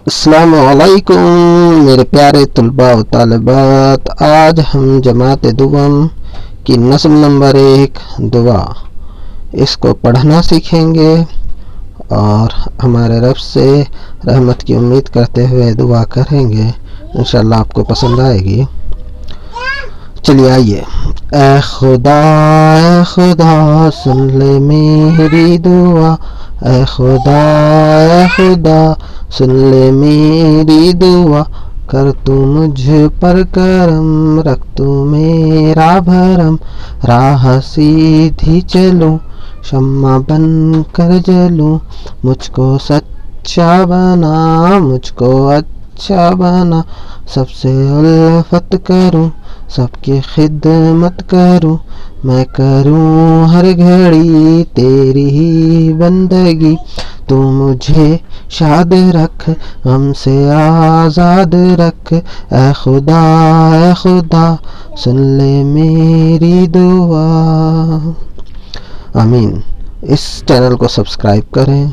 السلام علیکم میرے پیارے طلباء و طالبات، آج ہم جماعت دوم کی نظم نمبر 1 دعا اس کو پڑھنا سیکھیں گے اور ہمارے رب سے رحمت کی امید کرتے ہوئے دعا کریں گے، انشاءاللہ آپ کو پسند آئے گی۔ چلیے آئیے۔ اے خدا سن لے میری دعا، اے خدا سن لے میری دعا، کر تو مجھ پر کرم، رکھ تو میرا بھرم، راہ سیدھی چلوں، شمع بن کر جلوں، مجھ کو سچا بنا، مجھ کو اچھا بنا، سب سے الفت کروں، سب کی خدمت کروں، میں کروں ہر گھڑی تیری ہی بندگی، تو مجھے شاد رکھ، غم سے آزاد رکھ، اے خدا سن لے میری دعا۔ آمین۔ اس چینل کو سبسکرائب کریں۔